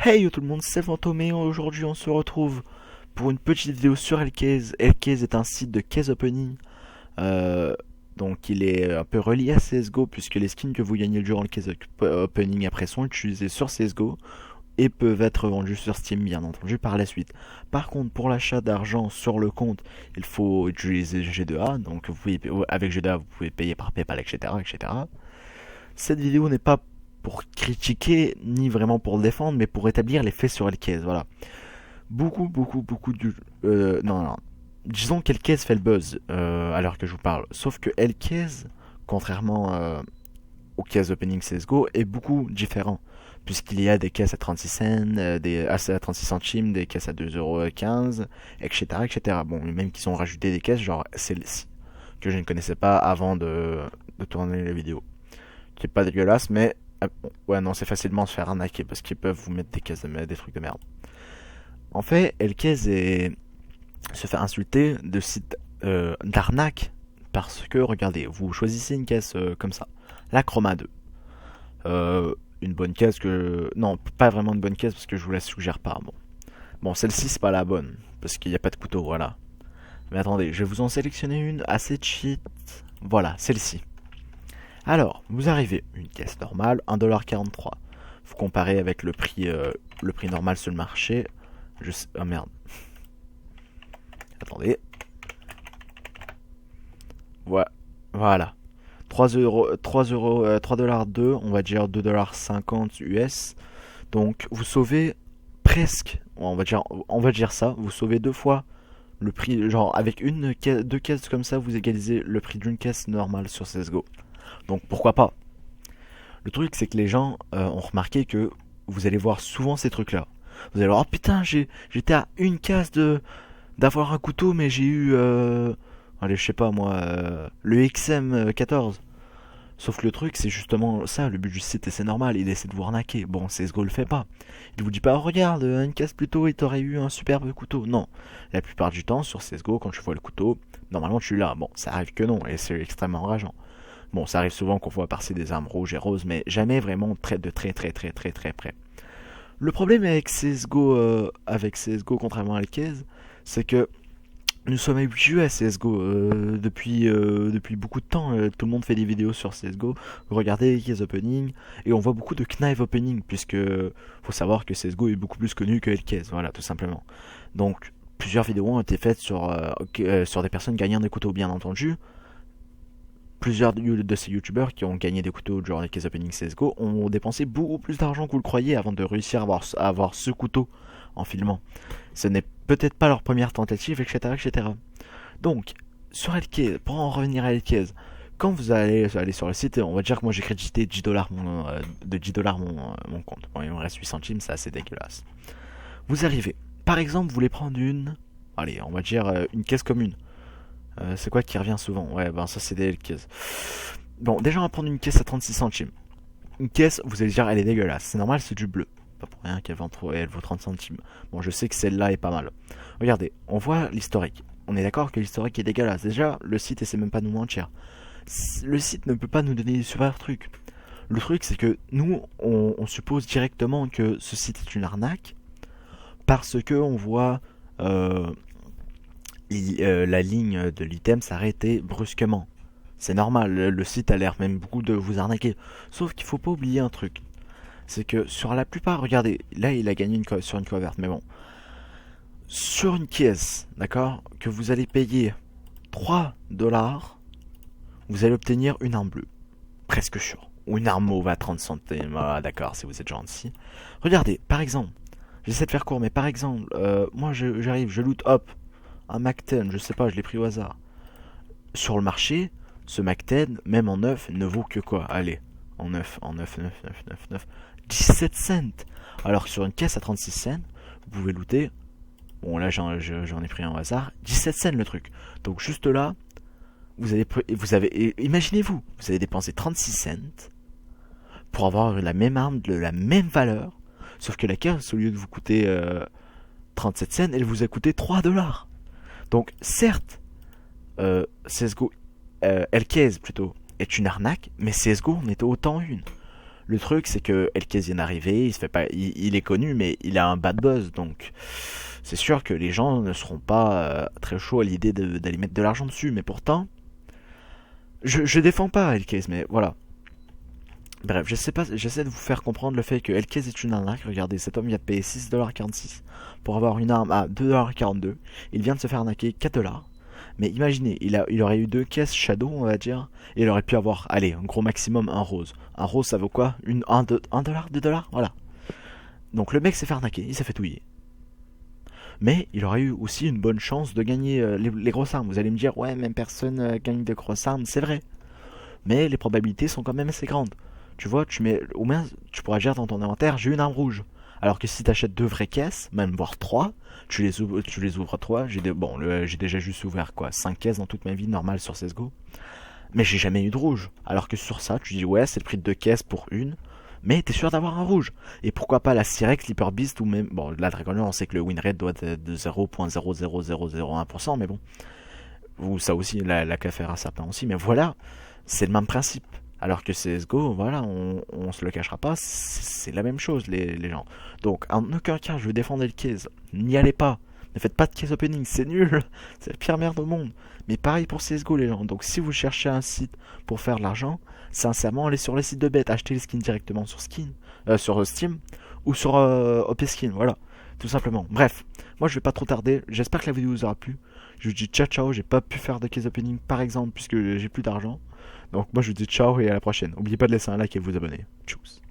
Hey yo tout le monde, c'est Fantôme et aujourd'hui on se retrouve pour une petite vidéo sur Elkez. Elkez est un site de case opening, euh, donc il est un peu relié à CSGO puisque les skins que vous gagnez durant le case opening après sont utilisés sur CSGO et peuvent être vendus sur Steam bien entendu par la suite. Par contre pour l'achat d'argent sur le compte, il faut utiliser G2A, donc vous pouvez, avec G2A vous pouvez payer par PayPal etc. etc. Cette vidéo n'est pas pour critiquer, ni vraiment pour le défendre, mais pour établir les faits sur Elkez, voilà. Beaucoup du... non. Disons qu'Elkez fait le buzz à l'heure que je vous parle. Sauf que Elkez, contrairement aux caisses opening CSGO, est beaucoup différent. Puisqu'il y a des caisses à 36 cents, des à 36 centimes, des caisses à 2,15€, etc., etc. Bon, même qu'ils ont rajouté des caisses, genre celle-ci, que je ne connaissais pas avant de tourner la vidéo. Qui est pas dégueulasse, mais ouais, non, c'est facilement se faire arnaquer parce qu'ils peuvent vous mettre des caisses des trucs de merde. En fait, se fait insulter de sites d'arnaque parce que, regardez, vous choisissez une caisse comme ça, la Chroma 2. Une bonne caisse que. Non, pas vraiment une bonne caisse parce que je vous la suggère pas. Bon, celle-ci, c'est pas la bonne parce qu'il n'y a pas de couteau, voilà. Mais attendez, je vais vous en sélectionner une assez cheat. Voilà, celle-ci. Alors, vous arrivez, une caisse normale, 1,43$. Vous comparez avec le prix normal sur le marché. Oh merde. Attendez. Voilà. 3,2$, on va dire 2,50$ US. Donc, vous sauvez presque, on va dire ça, vous sauvez deux fois le prix, genre avec deux caisses comme ça, vous égalisez le prix d'une caisse normale sur CSGO. Donc pourquoi pas. Le truc c'est que les gens ont remarqué que vous allez voir souvent ces trucs là. Vous allez voir, oh putain, j'étais à une case d'avoir un couteau, mais j'ai eu allez, je sais pas moi, le XM14. Sauf que le truc c'est justement ça, le but du site, et c'est normal, il essaie de vous arnaquer. Bon, CSGO le fait pas. Il vous dit pas, oh, regarde, une case plus tôt et t'aurais eu un superbe couteau. Non. La plupart du temps sur CSGO, quand tu vois le couteau, normalement tu l'as. Bon, ça arrive que non, et c'est extrêmement enrageant. Bon, ça arrive souvent qu'on voit passer des armes rouges et roses, mais jamais vraiment de très près. Le problème avec CSGO contrairement à Elkez, c'est que nous sommes habitués à CSGO depuis beaucoup de temps. Tout le monde fait des vidéos sur CSGO. Vous regardez les case opening et on voit beaucoup de knife opening, puisque faut savoir que CSGO est beaucoup plus connu que Elkez, voilà, tout simplement. Donc, plusieurs vidéos ont été faites sur des personnes gagnant des couteaux, bien entendu. Plusieurs de ces youtubeurs qui ont gagné des couteaux durant les case opening CSGO ont dépensé beaucoup plus d'argent que vous le croyez avant de réussir à avoir ce couteau en filmant. Ce n'est peut-être pas leur première tentative, etc. etc. Donc, sur Elkez, pour en revenir à Elkez, quand vous allez aller sur le site, on va dire que moi j'ai crédité de 10 dollars mon compte. Bon, il me reste 8 centimes, c'est assez dégueulasse. Vous arrivez, par exemple, vous voulez prendre allez, on va dire une caisse commune. C'est quoi qui revient souvent? Ouais, ben ça c'est des caisses. Bon, déjà on va prendre une caisse à 36 centimes. Une caisse, vous allez dire, elle est dégueulasse. C'est normal, c'est du bleu. Pas pour rien elle vaut 30 centimes. Bon, je sais que celle-là est pas mal. Regardez, on voit l'historique. On est d'accord que l'historique est dégueulasse. Déjà, le site essaie même pas de nous mentir. Le site ne peut pas nous donner des super trucs. Le truc, c'est que nous, on suppose directement que ce site est une arnaque parce que on voit la ligne de l'item s'arrêter brusquement. C'est normal, le site a l'air même beaucoup de vous arnaquer. Sauf qu'il faut pas oublier un truc. C'est que sur la plupart, regardez, là il a gagné sur une cover verte, mais bon. Sur une caisse, d'accord, que vous allez payer 3$, vous allez obtenir une arme bleue. Presque sûr. Ou une arme mauve à 30 centimes. Ah, d'accord, si vous êtes gentil. Regardez, par exemple, j'essaie de faire court, mais par exemple, moi j'arrive, je loot, hop, un Mac-10, je sais pas, je l'ai pris au hasard. Sur le marché, ce Mac-10, même en neuf, ne vaut que quoi? Allez, en neuf, 17 cents. Alors que sur une caisse à 36 cents, vous pouvez looter, bon là j'en ai pris un au hasard, 17 cents le truc. Donc juste là, imaginez-vous, vous avez dépensé 36 cents pour avoir la même arme de la même valeur, sauf que la caisse, au lieu de vous coûter 37 cents, elle vous a coûté 3$. Donc certes, CSGO, Elkez plutôt, est une arnaque, mais CSGO en était autant une. Le truc, c'est que Elkez vient d'arriver, il se fait pas, il est connu, mais il a un bad buzz, donc c'est sûr que les gens ne seront pas très chauds à l'idée d'aller mettre de l'argent dessus. Mais pourtant, je défends pas Elkez, mais voilà. Bref, je sais pas, j'essaie de vous faire comprendre le fait que Elkez est une arnaque. Regardez, cet homme vient de payer 6,46$ pour avoir une arme à 2,42$. Il vient de se faire arnaquer 4$. Mais imaginez, il aurait eu deux caisses Shadow, on va dire, et il aurait pu avoir, allez, un gros maximum, un rose. Un rose, ça vaut quoi? Un dollar, 2$. Voilà. Donc le mec s'est fait arnaquer, il s'est fait touiller. Mais il aurait eu aussi une bonne chance de gagner les grosses armes. Vous allez me dire, ouais, même personne gagne de grosses armes, c'est vrai. Mais les probabilités sont quand même assez grandes. Tu vois, tu mets, au moins, tu pourras dire dans ton inventaire, j'ai une arme rouge. Alors que si tu achètes deux vraies caisses, même voire trois, tu les ouvres trois. J'ai déjà juste ouvert quoi, 5 caisses dans toute ma vie normale sur CSGO. Mais j'ai jamais eu de rouge. Alors que sur ça, tu dis ouais, c'est le prix de deux caisses pour une. Mais t'es sûr d'avoir un rouge. Et pourquoi pas la Cyrex, l'Hyper Beast ou même. Bon, la Dragonlance, on sait que le win rate doit être de 0,00001%, mais bon. Ou ça aussi, la KFR à certains aussi. Mais voilà, c'est le même principe. Alors que CSGO, voilà, on se le cachera pas, c'est la même chose, les gens. Donc, en aucun cas, je veux défendre le case. N'y allez pas. Ne faites pas de case opening, c'est nul. C'est la pire merde au monde. Mais pareil pour CSGO, les gens. Donc, si vous cherchez un site pour faire de l'argent, sincèrement, allez sur les sites de bêtes, achetez les skins directement sur Steam ou sur OPSkin, voilà. Tout simplement. Bref, moi je vais pas trop tarder. J'espère que la vidéo vous aura plu. Je vous dis ciao ciao. J'ai pas pu faire de case opening par exemple puisque j'ai plus d'argent. Donc moi je vous dis ciao et à la prochaine. N'oubliez pas de laisser un like et de vous abonner. Tchuss.